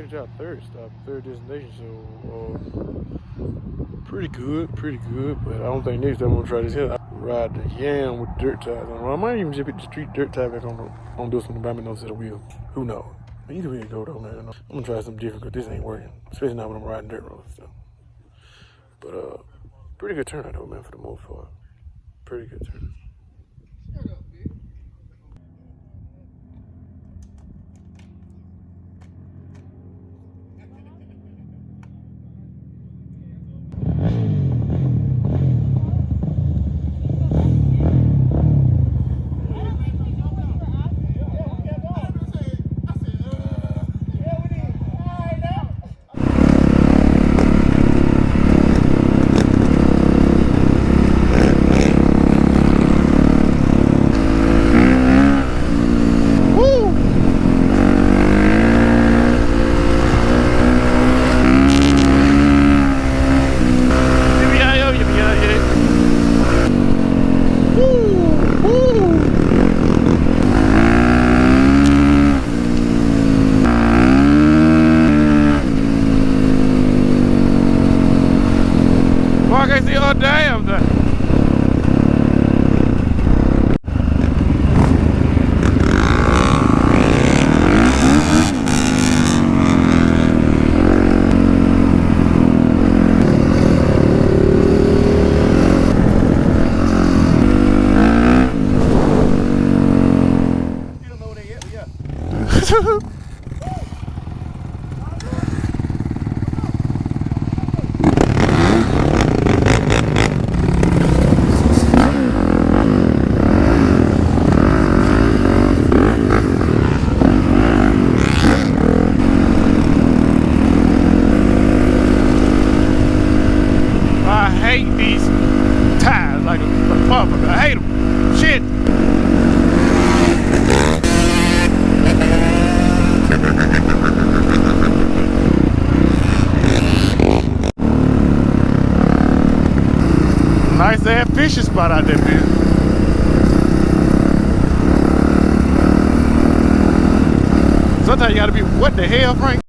made it to our third stop, third destination, so pretty good, but I don't think next time I'm gonna try this here. Ride the yam with dirt tires on. I might even just put the street dirt tire back on this one and buy me another set of wheels. Who knows? But either way it go though, man. I'm gonna try something different because this ain't working, especially now when I'm riding dirt roads and stuff. But pretty good turnout though, man, for the most part. Pretty good turnout. I can see all damn thing. You don't know where they at, but yeah. I hate these tires like a motherfucker. I hate them. Shit. Nice ass fishing spot out there, man. Sometimes you gotta be, what the hell, Frank?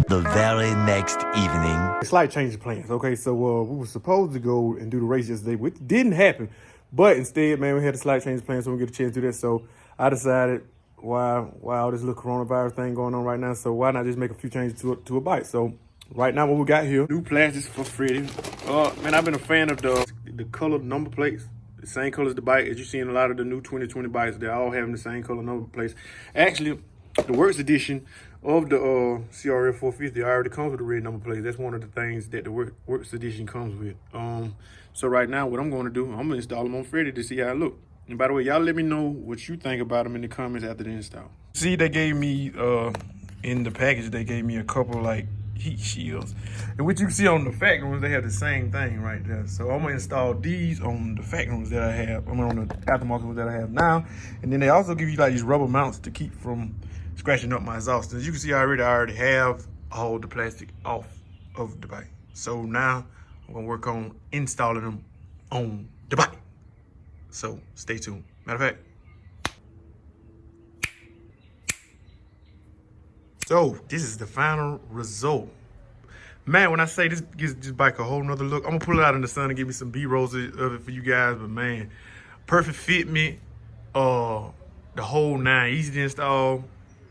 The very next evening. Slight change of plans. Okay, so we were supposed to go and do the race yesterday, which didn't happen. But instead, man, we had a slight change of plans, so we get a chance to do that. So I decided, why all this little coronavirus thing going on right now, so why not just make a few changes to a bike? So right now, what we got here, new plastics for Freddie. Man, I've been a fan of the colored number plates. The same color as the bike. As you see in a lot of the new 2020 bikes, they're all having the same color number plates. Actually, the Works edition of the CRF 450 already comes with the red number plates. That's one of the things that the Works edition comes with. So right now, what I'm going to do, I'm going to install them on Freddie to see how it look. And by the way, y'all let me know what you think about them in the comments after the install. See, they gave me, in the package, they gave me a couple, like, heat shields. And what you can see on the factory ones, they have the same thing right there. So I'm gonna install these on the factory ones that I have. I'm on the aftermarket ones that I have now. And then they also give you like these rubber mounts to keep from scratching up my exhaust. As you can see I already have all the plastic off of the bike. So now I'm gonna work on installing them on the bike. So stay tuned. Matter of fact, so this is the final result. Man, when I say this gives this bike a whole nother look, I'm gonna pull it out in the sun and give me some B-rolls of it for you guys. But man, perfect fitment, the whole nine, easy to install,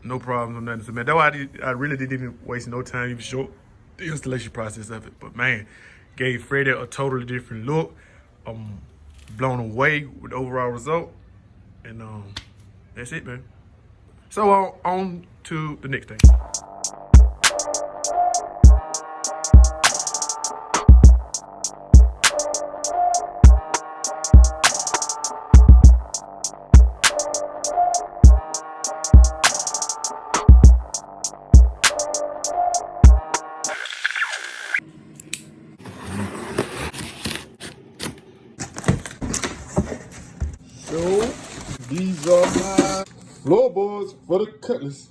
no problems or nothing. So man, that's why I really didn't even waste no time even short the installation process of it. But man, gave Freddie a totally different look. I'm blown away with the overall result, and that's it, man. So on to the next thing. So these are my floorboards for the Cutlass.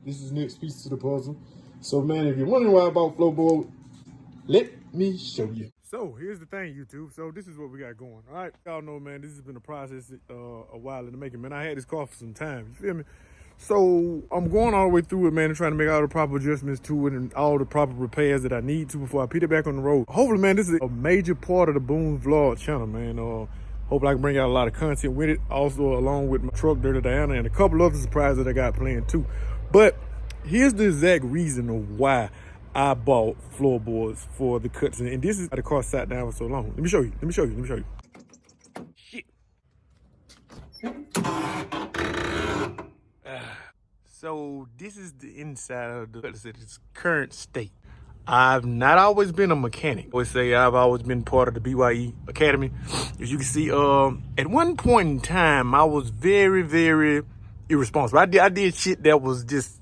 This is the next piece to the puzzle. So man, if you're wondering why I bought floorboard, let me show you. So here's the thing, YouTube. So this is what we got going. All right, y'all know, man, this has been a process a while in the making. Man, I had this car for some time. You feel me? So I'm going all the way through it, man, and trying to make all the proper adjustments to it and all the proper repairs that I need to before I put it back on the road. Hopefully, man, this is a major part of the BOON'S vlog channel, man. Hopefully I can bring out a lot of content with it. Also, along with my truck, Dirty Diana, and a couple other surprises that I got planned too. But here's the exact reason of why I bought floorboards for the cuts. And this is why the car sat down for so long. Let me show you. Shit. So this is the inside of the Cutlass at its current state. I've not always been a mechanic. I always say I've always been part of the BYE Academy. As you can see, at one point in time, I was very, very irresponsible. I did shit that was just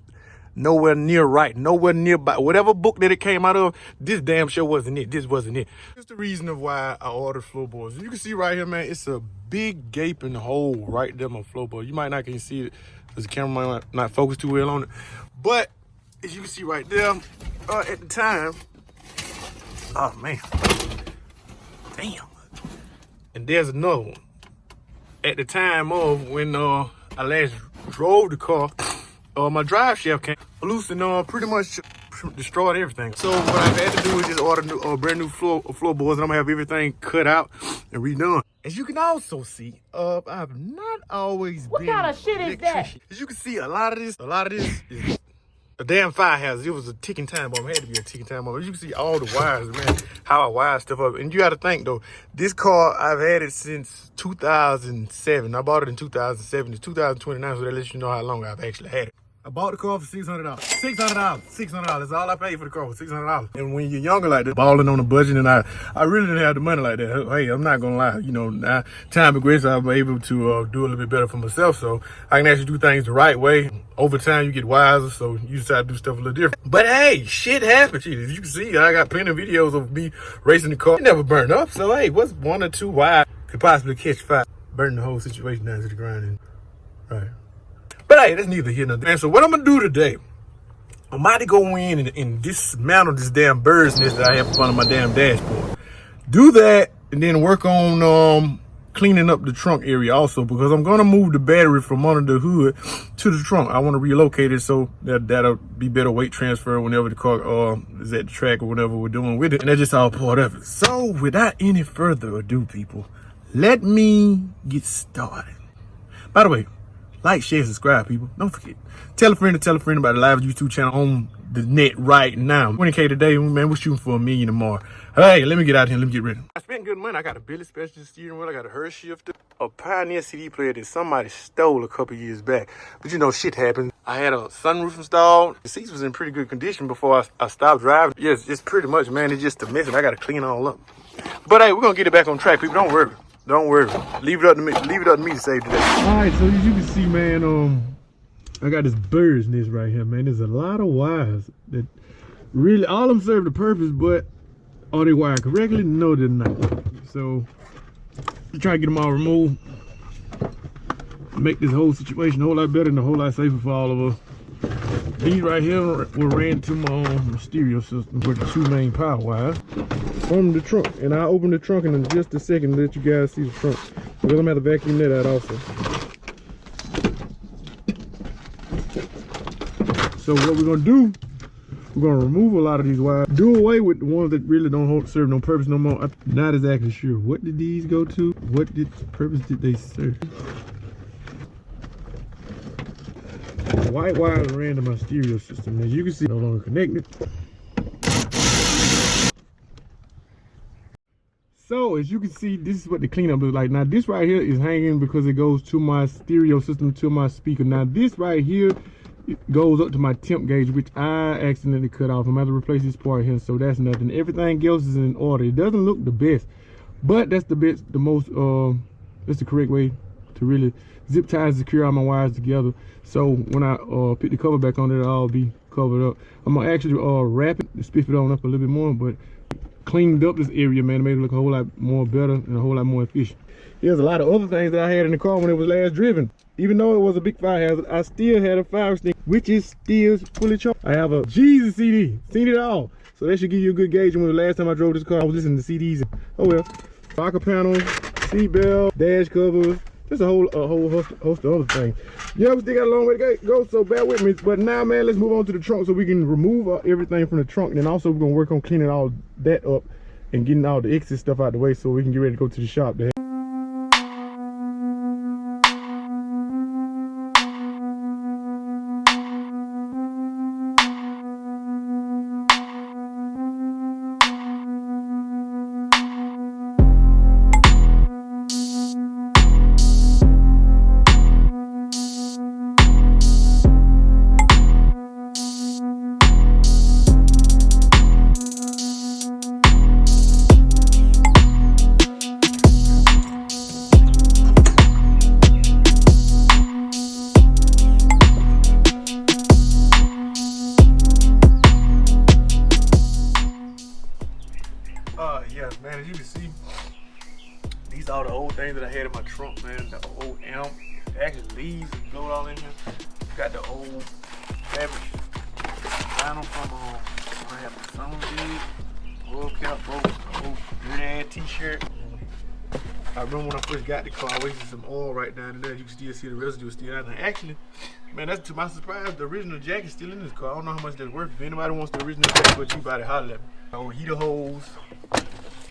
nowhere near right, nowhere nearby. Whatever book that it came out of, this damn show wasn't it. This wasn't it. That's the reason of why I ordered floorboards. You can see right here, man, it's a big gaping hole right there on my floorboard. You might not can see it because the camera might not focus too well on it. But as you can see right there, at the time, oh man, damn. And there's another one. At the time of when I last drove the car, my drive shaft came loose and pretty much destroyed everything. So what I've had to do is just order brand new floorboards, and I'm gonna have everything cut out and redone. As you can also see, I've not always been. What kind of shit is that? As you can see, a lot of this is a damn fire hazard. It was a ticking time bomb. It had to be a ticking time bomb. As you can see all the wires, man, how I wire stuff up. And you got to think, though, this car, I've had it since 2007. I bought it in 2007. It's 2029, so that lets you know how long I've actually had it. I bought the car for $600. $600. That's all I paid for the car, for $600. And when you're younger like that, balling on a budget, and I really didn't have the money like that. Hey, I'm not gonna lie. You know, now time progresses, I'm able to do a little bit better for myself, so I can actually do things the right way. Over time, you get wiser, so you decide to do stuff a little different. But hey, shit happens. As you can see, I got plenty of videos of me racing the car. It never burned up, so hey, what's one or two wires could possibly catch fire? Burn the whole situation down to the ground. Right. But hey, that's neither here nor there. And so what I'm gonna do today, I'm about to go in and dismantle this damn bird's nest that I have in front of my damn dashboard. Do that, and then work on cleaning up the trunk area also, because I'm gonna move the battery from under the hood to the trunk. I want to relocate it so that'll be better weight transfer whenever the car is at the track or whatever we're doing with it. And that's just all part of it. So without any further ado, people, let me get started. By the way, like, share, subscribe, people. Don't forget. Tell a friend about the live YouTube channel on the net right now. 20K today, man. We're shooting for $1 million tomorrow. Hey, let me get out here. Let me get ready. I spent good money. I got a Billy Special steering wheel. I got a Hertz shifter. A Pioneer CD player that somebody stole a couple years back. But you know, shit happens. I had a sunroof installed. The seats was in pretty good condition before I stopped driving. Yes, it's pretty much, man. It's just a mess. I got to clean all up. But hey, we're going to get it back on track, people. Don't worry. Don't worry. Leave it up to me. Leave it up to me to save today. All right, so as you can see, man, I got this bird's nest right here, man. There's a lot of wires that really, all of them serve the purpose, but are they wired correctly? No, they're not. So, try to get them all removed. Make this whole situation a whole lot better and a whole lot safer for all of us. These right here were ran to my stereo system with the 2 main power wires from the trunk. And I'll open the trunk in just a second to let you guys see the trunk, because I'm going to have to vacuum that out also. So what we're going to do, we're going to remove a lot of these wires. Do away with the ones that really don't serve no purpose no more. I'm not exactly sure. What did these go to? What purpose did they serve? The white wires ran to my stereo system. As you can see, no longer connected. So as you can see, this is what the cleanup looks like. Now this right here is hanging because it goes to my stereo system, to my speaker. Now this right here, it goes up to my temp gauge, which I accidentally cut off. I'm going to replace this part here, so that's nothing. Everything else is in order. It doesn't look the best, but that's that's the correct way to really zip tie and secure all my wires together. So when I put the cover back on, it'll all be covered up. I'm gonna actually wrap it and spiff it on up a little bit more, but cleaned up this area, man. It made it look a whole lot more better and a whole lot more efficient. There's a lot of other things that I had in the car when it was last driven. Even though it was a big fire hazard, I still had a fire extinguisher, which is still fully charged. I have a Jesus CD, seen it all. So that should give you a good gauge. When the last time I drove this car, I was listening to CDs. Oh well. Rocker panels, seat belt, dash covers, just a whole host of other things. Yeah, we still got a long way to go, so bear with me. But now, man, let's move on to the trunk so we can remove everything from the trunk. And then also we're gonna work on cleaning all that up and getting all the excess stuff out of the way so we can get ready to go to the shop there. Yeah, man, as you can see, these are the old things that I had in my trunk, man. The old amp, actually leaves and blow it all in here. Got the old fabric vinyl from I have the summer big, oil cap broke, the old dirty ass t-shirt. I remember when I first got the car, I wasted some oil right down in there. You can still see the residue still out there. Actually, man, that's to my surprise, the original jacket's still in this car. I don't know how much that's worth. If anybody wants the original jacket, but you buy it, holler at me. Old heater hose.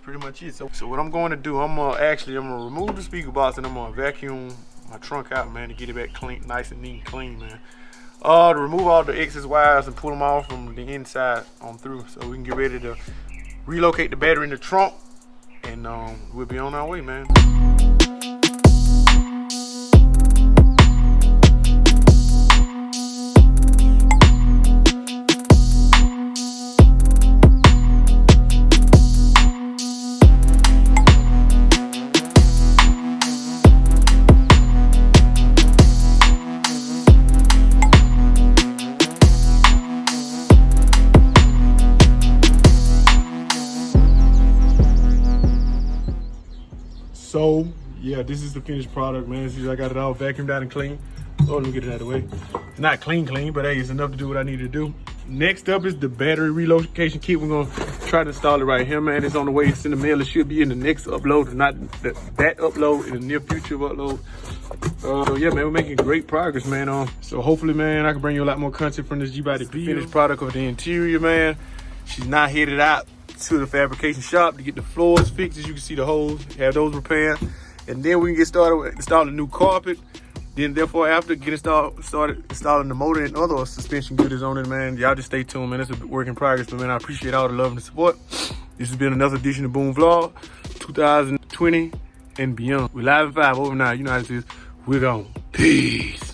Pretty much it. So what I'm going to do, I'm gonna remove the speaker box and I'm gonna vacuum my trunk out, man, to get it back clean, nice and neat and clean, man. To remove all the excess wires and pull them off from the inside on through, so we can get ready to relocate the battery in the trunk, and we'll be on our way, man. So yeah, this is the finished product, man. See, I got it all vacuumed out and clean. Oh, let me get it out of the way. It's not clean, but hey, it's enough to do what I need to do. Next up is the battery relocation kit. We're gonna Try to install it right here, man. It's on the way. It's in the mail. It should be in the next upload, not that upload, in the near future upload. So yeah, man, we're making great progress, man. So hopefully, man, I can bring you a lot more content from this G-Body finished product of the interior, man. She's now headed out to the fabrication shop to get the floors fixed. As you can see, the holes, have those repaired. And then we can get started with installing new carpet. Then therefore after started installing the motor and other suspension goodies on it, man. Y'all just stay tuned, man. It's a work in progress, but man, I appreciate all the love and the support. This has been another edition of Boone Vlog 2020 and beyond. We're live and 5 over now. You know how it is. We're gone. Peace.